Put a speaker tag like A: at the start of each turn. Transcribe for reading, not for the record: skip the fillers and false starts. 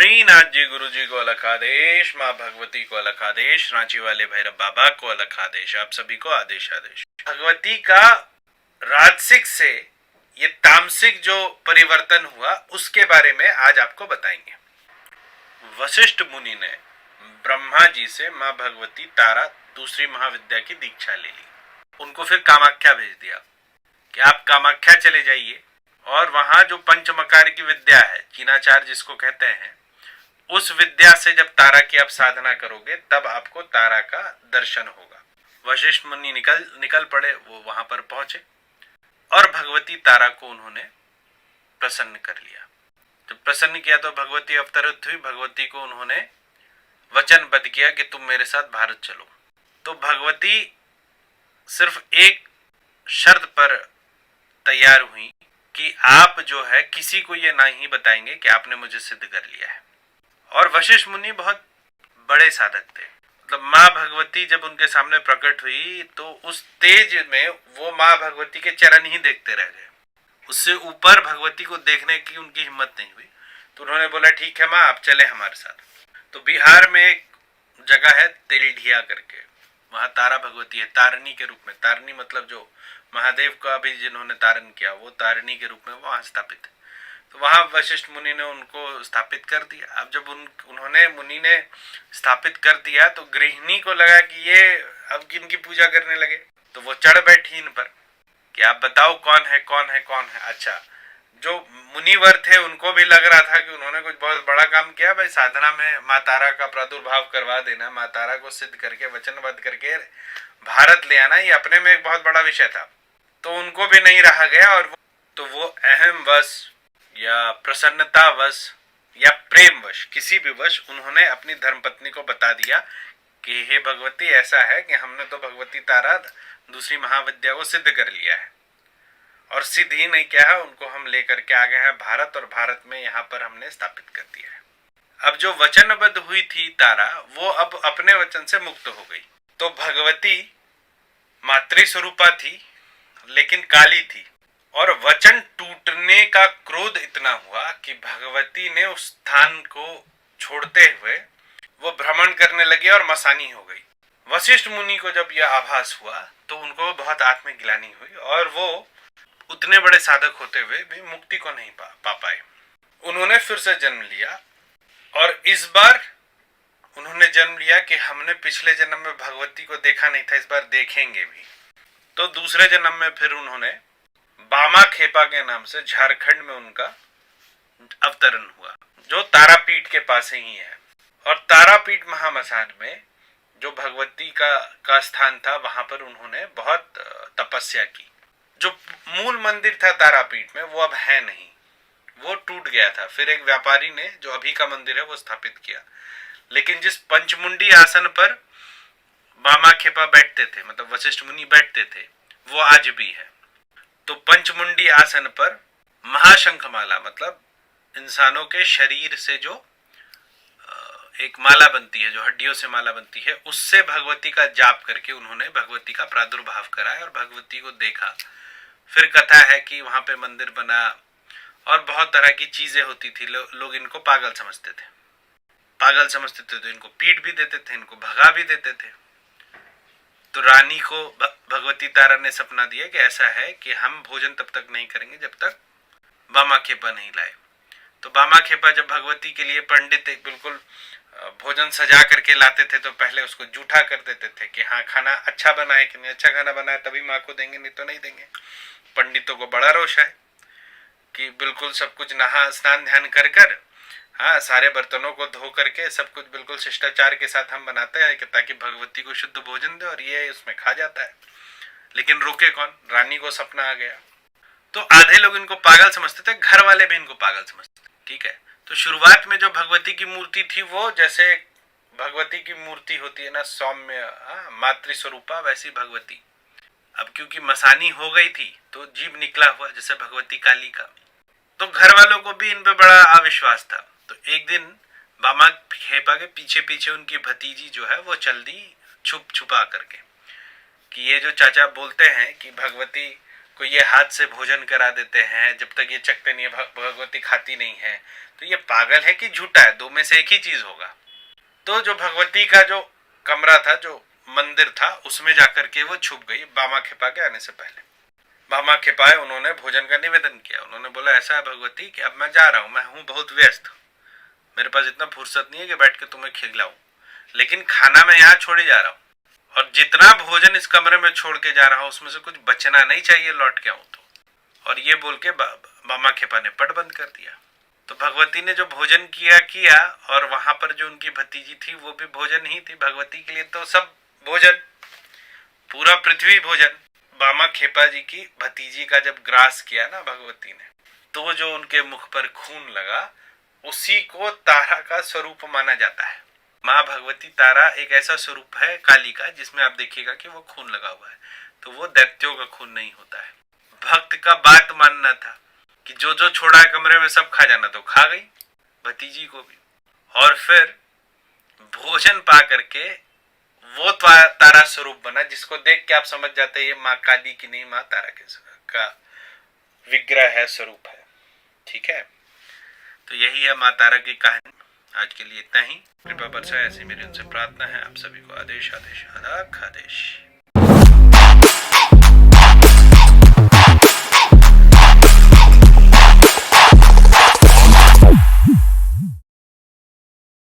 A: श्रीनाथ जी गुरु जी को अलग आदेश, माँ भगवती को अलग आदेश, रांची वाले भैरव बाबा को अलग आदेश, आप सभी को आदेश आदेश। भगवती का राजसिक से ये तामसिक जो परिवर्तन हुआ उसके बारे में आज आपको बताएंगे। वशिष्ठ मुनि ने ब्रह्मा जी से माँ भगवती तारा दूसरी महाविद्या की दीक्षा ले ली। उनको फिर कामाख्या भेज दिया कि आप कामाख्या चले जाइए और वहां जो पंचमकार की विद्या है, चीनाचार जिसको कहते हैं, उस विद्या से जब तारा की आप साधना करोगे तब आपको तारा का दर्शन होगा। वशिष्ठ मुनि निकल पड़े, वो वहां पर पहुंचे और भगवती तारा को उन्होंने प्रसन्न कर लिया। जब प्रसन्न किया तो भगवती अवतरित हुई। भगवती को उन्होंने वचनबद्ध किया कि तुम मेरे साथ भारत चलो। तो भगवती सिर्फ एक शर्त पर तैयार हुई कि आप जो है किसी को ये नहीं बताएंगे कि आपने मुझे सिद्ध कर लिया है। और वशिष्ठ मुनि बहुत बड़े साधक थे। मतलब माँ भगवती जब उनके सामने प्रकट हुई तो उस तेज में वो माँ भगवती के चरण ही देखते रह गए। उससे ऊपर भगवती को देखने की उनकी हिम्मत नहीं हुई। तो उन्होंने बोला ठीक है माँ, आप चले हमारे साथ। तो बिहार में एक जगह है तेलढिया करके, वहां तारा भगवती है तारिणी के रूप में। तारिणी मतलब जो महादेव का भी जिन्होंने तारण किया वो तारिणी के रूप में वहां स्थापित है। तो वहां वशिष्ठ मुनि ने उनको स्थापित कर दिया। अब जब उन्होंने मुनि ने स्थापित कर दिया तो गृहिणी को लगा कि ये अब किनकी पूजा करने लगे। तो वो चढ़ बैठी इन पर कि आप बताओ कौन है कौन है कौन है। अच्छा, जो मुनिवर थे उनको भी लग रहा था कि उन्होंने कुछ बहुत बड़ा काम किया। भाई साधना में माँ तारा का प्रादुर्भाव करवा देना, माँ तारा को सिद्ध करके वचनबद्ध करके भारत ले आना, ये अपने में एक बहुत बड़ा विषय था। तो उनको भी नहीं रहा गया और वो अहम वश या प्रसन्नतावश या प्रेमवश, किसी भी वश, उन्होंने अपनी धर्मपत्नी को बता दिया कि हे भगवती, ऐसा है कि हमने तो भगवती तारा दूसरी महाविद्या को सिद्ध कर लिया है और सिद्ध ही नहीं किया है, उनको हम लेकर के आ गए हैं भारत और भारत में यहाँ पर हमने स्थापित कर दिया है। अब जो वचनबद्ध हुई थी तारा, वो अब अपने वचन से मुक्त हो गई। तो भगवती मातृ स्वरूपा थी लेकिन काली थी और वचन टूटने का क्रोध इतना हुआ कि भगवती ने उस स्थान को छोड़ते हुए वो भ्रमण करने लगी और मसानी हो गई। वशिष्ठ मुनि को जब यह आभास हुआ तो उनको बहुत आत्मग्लानि हुई और वो उतने बड़े साधक होते हुए भी मुक्ति को नहीं पा पाए। उन्होंने फिर से जन्म लिया और इस बार उन्होंने जन्म लिया कि हमने पिछले जन्म में भगवती को देखा नहीं था, इस बार देखेंगे भी। तो दूसरे जन्म में फिर उन्होंने बामा खेपा के नाम से झारखंड में उनका अवतरण हुआ, जो तारापीठ के पास ही है। और तारापीठ महामसान में जो भगवती का स्थान था, वहां पर उन्होंने बहुत तपस्या की। जो मूल मंदिर था तारापीठ में वो अब है नहीं, वो टूट गया था। फिर एक व्यापारी ने जो अभी का मंदिर है वो स्थापित किया। लेकिन जिस पंचमुंडी आसन पर बामा खेपा बैठते थे, मतलब वशिष्ठ मुनि बैठते थे, वो आज भी है। तो पंचमुंडी आसन पर महाशंखमाला, मतलब इंसानों के शरीर से जो एक माला बनती है, जो हड्डियों से माला बनती है, उससे भगवती का जाप करके उन्होंने भगवती का प्रादुर्भाव कराया और भगवती को देखा। फिर कथा है कि वहां पे मंदिर बना और बहुत तरह की चीजें होती थी। लोग इनको पागल समझते थे, तो इनको पीट भी देते थे, इनको भगा भी देते थे। तो रानी को भगवती तारा ने सपना दिया कि ऐसा है कि हम भोजन तब तक नहीं करेंगे जब तक बामा खेपा नहीं लाए। तो बामा खेपा जब भगवती के लिए पंडित एक बिल्कुल भोजन सजा करके लाते थे तो पहले उसको जूठा कर देते थे कि हाँ खाना अच्छा बना है कि नहीं, अच्छा खाना बना है तभी माँ को देंगे, नहीं तो नहीं देंगे। पंडितों को बड़ा रोष है कि बिल्कुल सब कुछ नहा स्नान ध्यान कर कर, हाँ, सारे बर्तनों को धो करके सब कुछ बिल्कुल शिष्टाचार के साथ हम बनाते हैं कि ताकि भगवती को शुद्ध भोजन दे, और ये उसमें खा जाता है। लेकिन रोके कौन? रानी को सपना आ गया। तो आधे लोग इनको पागल समझते थे, घर वाले भी इनको पागल समझते थे। ठीक है, तो शुरुआत में जो भगवती की मूर्ति थी वो जैसे भगवती की मूर्ति होती है ना, सौम्य मातृ स्वरूपा, वैसी भगवती। अब क्योंकि मसानी हो गई थी तो जीव निकला हुआ जैसे भगवती काली का। तो घर वालों को भी इन पे बड़ा अविश्वास था। तो एक दिन बामा खेपा के पीछे पीछे उनकी भतीजी जो है वो चल दी छुपा करके कि ये जो चाचा बोलते हैं कि भगवती को ये हाथ से भोजन करा देते हैं, जब तक ये चखते नहीं है भगवती खाती नहीं है। तो ये पागल है कि झूठा है? दो में से एक ही चीज होगा। तो जो भगवती का जो कमरा था, जो मंदिर था, उसमें जाकर के वो छुप गई बामा खेपा के आने से पहले। बामा खेपाए उन्होंने भोजन का निवेदन किया। उन्होंने बोला, ऐसा है भगवती कि अब मैं जा रहा हूँ, मैं हूँ बहुत व्यस्त, मेरे पास इतना फुर्सत नहीं है कि बैठ के तुम्हें खिलाऊं, लेकिन खाना मैं यहाँ छोड़े जा रहा हूँ, और जितना भोजन इस कमरे में छोड़ के जा रहा हूँ उसमें से कुछ बचना नहीं चाहिए लौट के आऊं तो। और ये बोल के बामा खेपा ने पट बंद कर दिया। तो भगवती ने जो भोजन किया, और वहां पर जो उनकी भतीजी थी वो भी भोजन ही थी। भगवती के लिए तो सब भोजन, पूरा पृथ्वी भोजन। बामा खेपा जी की भतीजी का जब ग्रास किया ना भगवती ने, तो जो उनके मुख पर खून लगा, उसी को तारा का स्वरूप माना जाता है। माँ भगवती तारा एक ऐसा स्वरूप है काली का, जिसमें आप देखिएगा कि वो खून लगा हुआ है। तो वो दैत्यों का खून नहीं होता है। भक्त का बात मानना था कि जो जो छोड़ा है कमरे में सब खा जाना, तो खा गई भतीजी को भी। और फिर भोजन पा करके वो तारा स्वरूप बना, जिसको देख के आप समझ जाते हैं ये माँ काली की नहीं, माँ तारा का विग्रह है, स्वरूप है। ठीक है, तो यही है माँ तारा की कहानी। आज के लिए इतना ही। कृपा बरसाए ऐसी मेरी उनसे प्रार्थना है। आप सभी को आदेश आदेश आदाब खादेश।